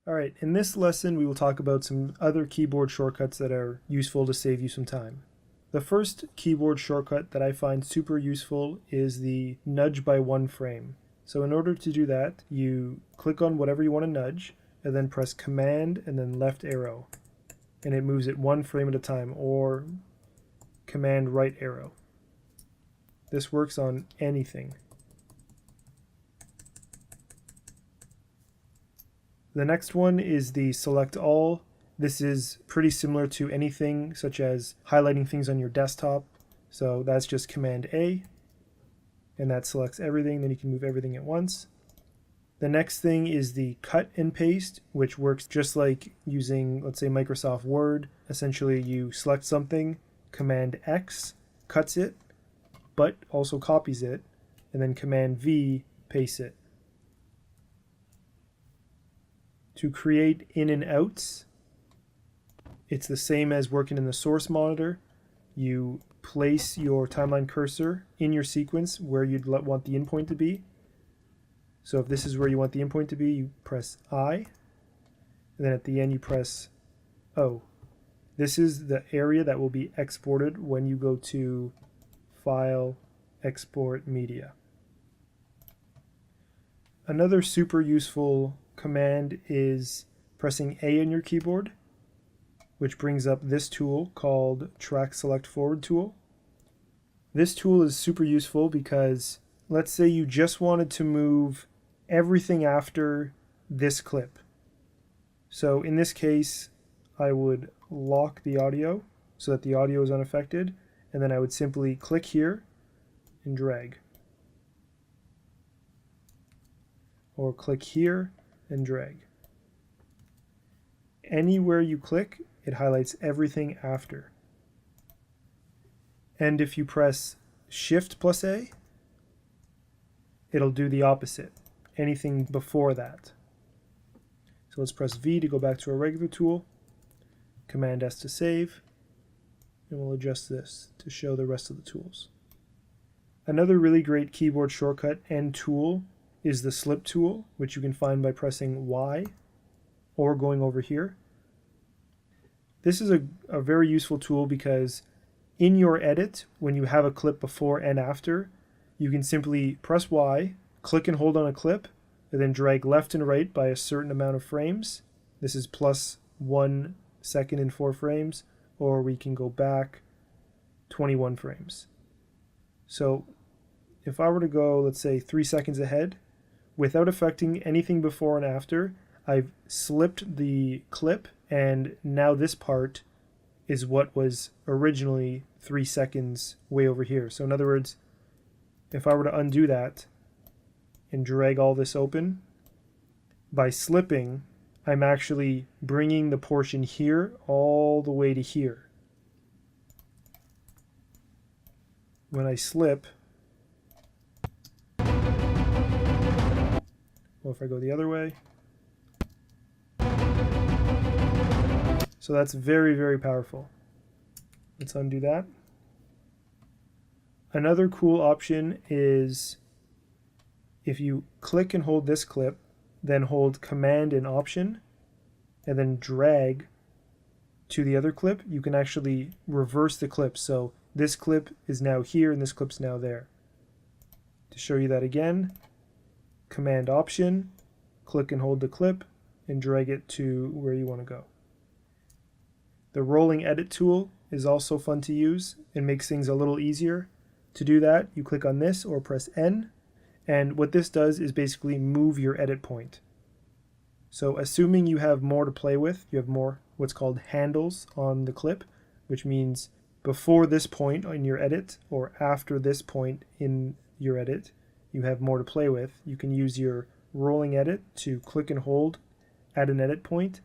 Alright, in this lesson we will talk about some other keyboard shortcuts that are useful to save you some time. The first keyboard shortcut that I find super useful is the nudge by one frame. So in order to do that, you click on whatever you want to nudge, and then press Command and then left arrow. And it moves it one frame at a time, or Command right arrow. This works on anything. The next one is the select all. This is pretty similar to anything such as highlighting things on your desktop. So that's just Command A, and that selects everything. Then you can move everything at once. The next thing is the cut and paste, which works just like using, let's say, Microsoft Word. Essentially, you select something, Command X cuts it, but also copies it, and then Command V pastes it. To create in and outs, it's the same as working in the source monitor. You place your timeline cursor in your sequence where you'd want the endpoint to be. So if this is where you want the endpoint to be, you press I, and then at the end you press O. This is the area that will be exported when you go to File, Export Media. Another super useful command is pressing A on your keyboard, which brings up this tool called Track Select Forward tool. This tool is super useful because let's say you just wanted to move everything after this clip. So in this case, I would lock the audio so that the audio is unaffected, and then I would simply click here and drag. Or click here and drag. Anywhere you click, it highlights everything after. And if you press Shift plus A, it'll do the opposite, anything before that. So let's press V to go back to our regular tool, Command S to save, and we'll adjust this to show the rest of the tools. Another really great keyboard shortcut and tool is the slip tool, which you can find by pressing Y or going over here. This is a very useful tool because in your edit, when you have a clip before and after, you can simply press Y, click and hold on a clip, and then drag left and right by a certain amount of frames. This is plus 1 second and 4 frames, or we can go back 21 frames. So if I were to go, let's say, 3 seconds ahead, without affecting anything before and after, I've slipped the clip, and now this part is what was originally 3 seconds way over here. So in other words, if I were to undo that and drag all this open, by slipping, I'm actually bringing the portion here all the way to here. When I slip, or if I go the other way. So that's very, very powerful. Let's undo that. Another cool option is if you click and hold this clip, then hold Command and Option, and then drag to the other clip, you can actually reverse the clip. So this clip is now here and this clip's now there. To show you that again, Command Option, click and hold the clip, and drag it to where you want to go. The rolling edit tool is also fun to use and makes things a little easier. To do that, you click on this or press N, and what this does is basically move your edit point. So assuming you have more to play with, you have more what's called handles on the clip, which means before this point in your edit or after this point in your edit, you have more to play with. You can use your rolling edit to click and hold at an edit point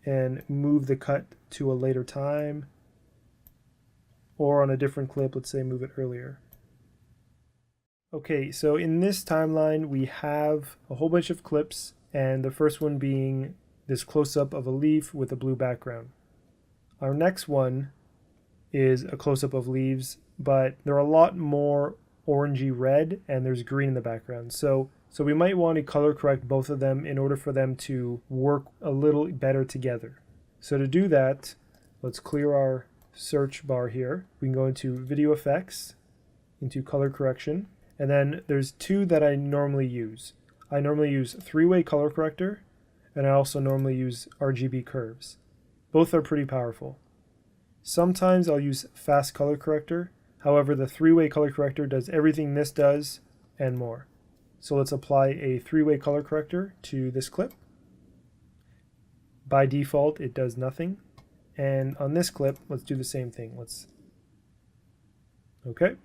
and move the cut to a later time, or on a different clip, let's say move it earlier. Okay, so in this timeline we have a whole bunch of clips, and the first one being this close-up of a leaf with a blue background. Our next one is a close-up of leaves, but they're a lot more orangey red and there's green in the background. So So we might want to color correct both of them in order for them to work a little better together. So to do that, let's clear our search bar here. We can go into Video Effects, into Color Correction, and then there's two that I normally use. I normally use three-way color corrector, and I also normally use RGB curves. Both are pretty powerful. Sometimes I'll use fast color corrector. However, the three-way color corrector does everything this does and more. So let's apply a three-way color corrector to this clip. By default, it does nothing. And on this clip, let's do the same thing. Okay.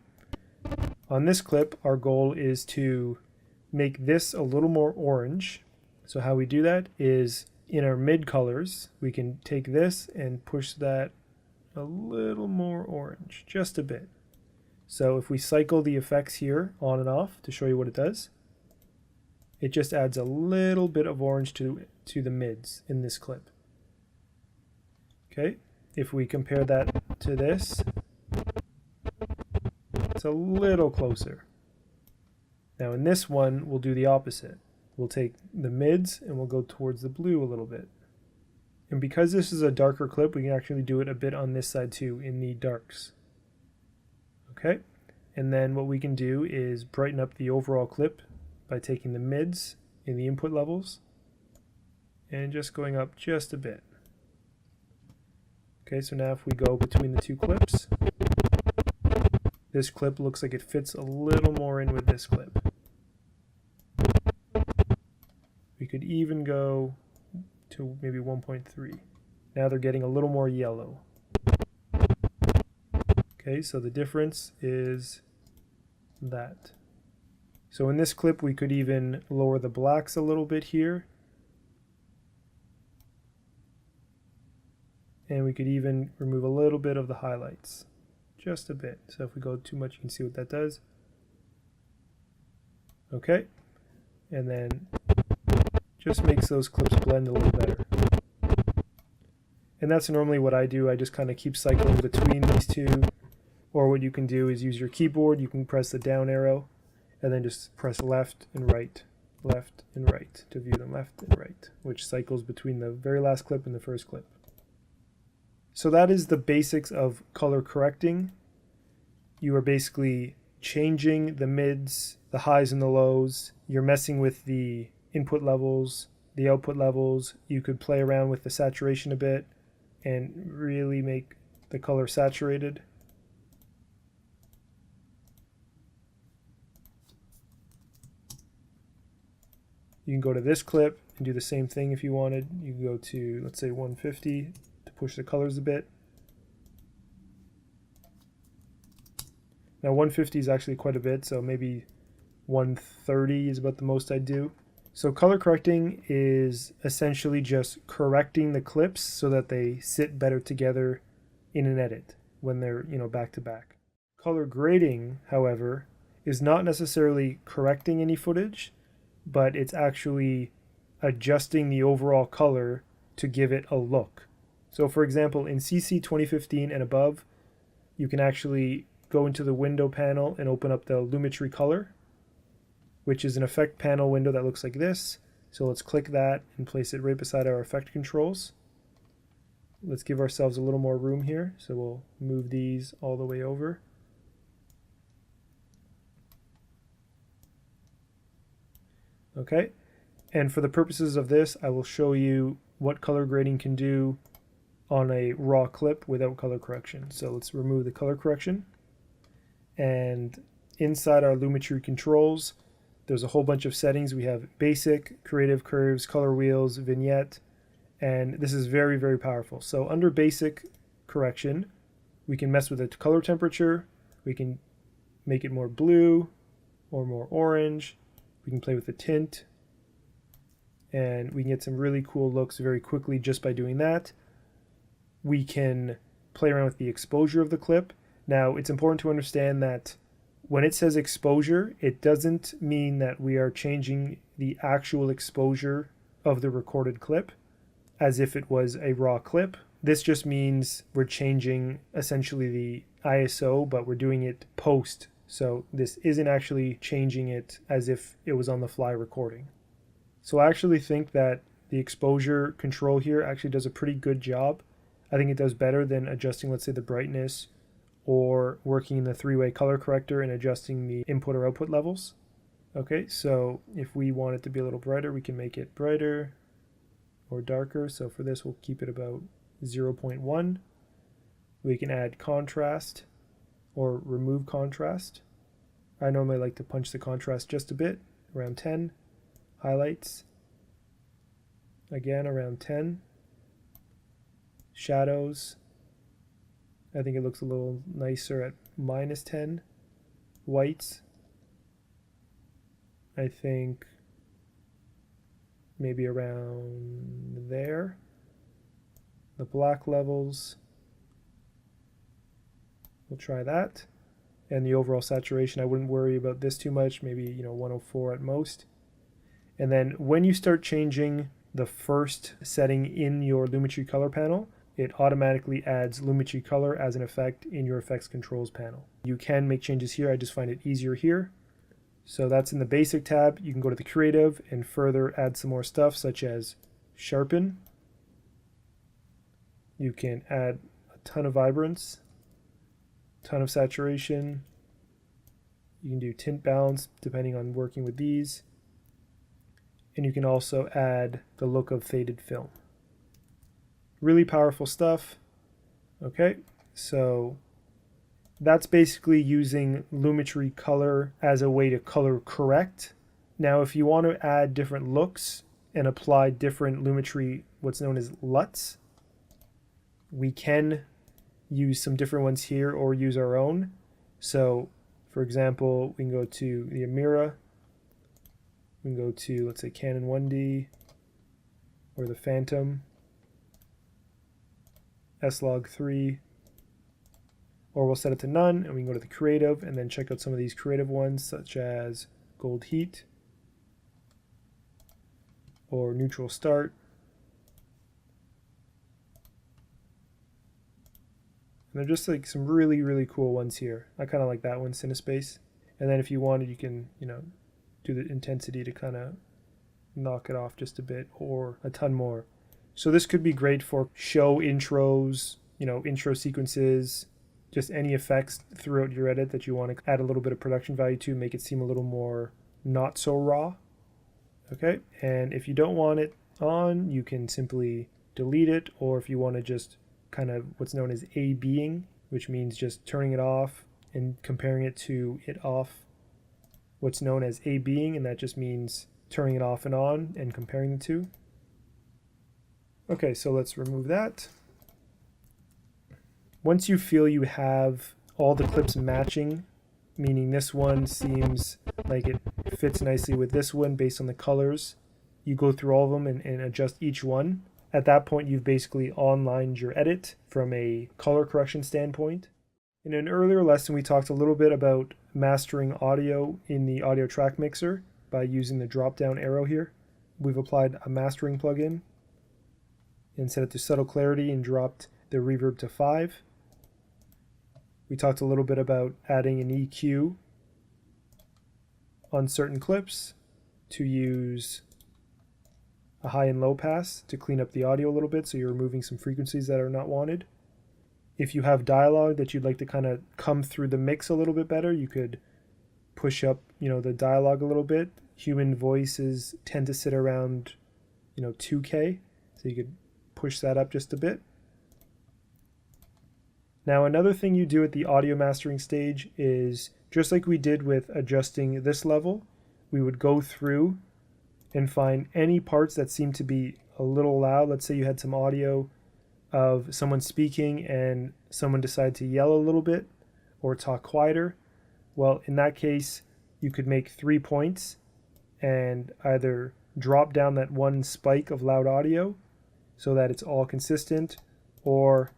On this clip, our goal is to make this a little more orange. So how we do that is in our mid colors, we can take this and push that a little more orange, just a bit. So if we cycle the effects here on and off to show you what it does, it just adds a little bit of orange to the mids in this clip. Okay, if we compare that to this, it's a little closer. Now in this one, we'll do the opposite. We'll take the mids and we'll go towards the blue a little bit. And because this is a darker clip, we can actually do it a bit on this side too, in the darks. Okay, and then what we can do is brighten up the overall clip by taking the mids in the input levels and just going up just a bit. Okay, so now if we go between the two clips, this clip looks like it fits a little more in with this clip. We could even go to maybe 1.3. Now they're getting a little more yellow. Okay, so the difference is that. So in this clip, we could even lower the blacks a little bit here. And we could even remove a little bit of the highlights, just a bit. So if we go too much, you can see what that does. Okay, and then just makes those clips blend a little better. And that's normally what I do. I just kind of keep cycling between these two. Or what you can do is use your keyboard. You can press the down arrow and then just press left and right to view them left and right, which cycles between the very last clip and the first clip. So that is the basics of color correcting. You are basically changing the mids, the highs and the lows. You're messing with the input levels, the output levels. You could play around with the saturation a bit and really make the color saturated. You can go to this clip and do the same thing if you wanted. You can go to, let's say, 150 to push the colors a bit. Now 150 is actually quite a bit, so maybe 130 is about the most I do. So color correcting is essentially just correcting the clips so that they sit better together in an edit when they're, back to back. Color grading, however, is not necessarily correcting any footage, but it's actually adjusting the overall color to give it a look. So for example, in CC 2015 and above, you can actually go into the window panel and open up the Lumetri color, which is an effect panel window that looks like this. So let's click that and place it right beside our effect controls. Let's give ourselves a little more room here. So we'll move these all the way over. Okay, and for the purposes of this, I will show you what color grading can do on a raw clip without color correction. So let's remove the color correction. And inside our Lumetri controls, there's a whole bunch of settings. We have basic, creative curves, color wheels, vignette, and this is very, very powerful. So under basic correction, we can mess with the color temperature. We can make it more blue or more orange. We can play with the tint, and we can get some really cool looks very quickly just by doing that. We can play around with the exposure of the clip. Now, it's important to understand that when it says exposure, it doesn't mean that we are changing the actual exposure of the recorded clip as if it was a raw clip. This just means we're changing essentially the ISO, but we're doing it post So this isn't actually changing it as if it was on the fly recording. So I actually think that the exposure control here actually does a pretty good job. I think it does better than adjusting, let's say, the brightness or working in the three-way color corrector and adjusting the input or output levels. Okay, so if we want it to be a little brighter, we can make it brighter or darker. So for this, we'll keep it about 0.1. We can add contrast or remove contrast. I normally like to punch the contrast just a bit, around 10. Highlights, again around 10. Shadows, I think it looks a little nicer at -10. Whites, I think maybe around there. The black levels, we'll try that. And the overall saturation, I wouldn't worry about this too much, maybe 104 at most. And then when you start changing the first setting in your Lumetri color panel, it automatically adds Lumetri color as an effect in your effects controls panel. You can make changes here, I just find it easier here. So that's in the basic tab. You can go to the creative and further add some more stuff such as sharpen. You can add a ton of vibrance, ton of saturation. You can do tint balance depending on working with these. And you can also add the look of faded film. Really powerful stuff. Okay, so that's basically using Lumetri color as a way to color correct. Now, if you want to add different looks and apply different Lumetri, what's known as LUTs, we can use some different ones here or use our own. So, for example, we can go to the Amira. We can go to, let's say, Canon 1D or the Phantom, S-Log 3, or we'll set it to none and we can go to the creative and then check out some of these creative ones such as Gold Heat or Neutral Start. And they're just like some really, really cool ones here. I kind of like that one, Cinespace. And then if you wanted, you can, do the intensity to kind of knock it off just a bit or a ton more. So this could be great for show intros, intro sequences, just any effects throughout your edit that you want to add a little bit of production value to, make it seem a little more not so raw. Okay, and if you don't want it on, you can simply delete it, or if you want to just kind of what's known as A-Bing, which means just turning it off and comparing it to it off, what's known as A-Bing, and that just means turning it off and on and comparing the two. Okay, so let's remove that. Once you feel you have all the clips matching, meaning this one seems like it fits nicely with this one based on the colors, you go through all of them and adjust each one. At that point, you've basically onlined your edit from a color correction standpoint. In an earlier lesson, we talked a little bit about mastering audio in the audio track mixer by using the drop-down arrow here. We've applied a mastering plugin and set it to subtle clarity and dropped the reverb to 5. We talked a little bit about adding an EQ on certain clips to use a high and low pass to clean up the audio a little bit, so you're removing some frequencies that are not wanted. If you have dialogue that you'd like to kind of come through the mix a little bit better, you could push up, the dialogue a little bit. Human voices tend to sit around, 2K, so you could push that up just a bit. Now, another thing you do at the audio mastering stage is, just like we did with adjusting this level, we would go through and find any parts that seem to be a little loud. Let's say you had some audio of someone speaking and someone decided to yell a little bit or talk quieter. Well, in that case, you could make 3 points and either drop down that one spike of loud audio so that it's all consistent, or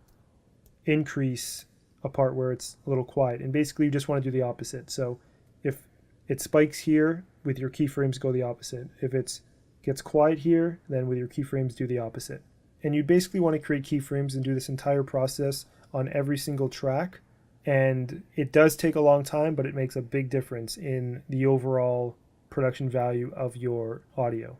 increase a part where it's a little quiet. And basically you just want to do the opposite. So if it spikes here, with your keyframes go the opposite. If it gets quiet here, then with your keyframes do the opposite. And you basically want to create keyframes and do this entire process on every single track And it does take a long time, but it makes a big difference in the overall production value of your audio.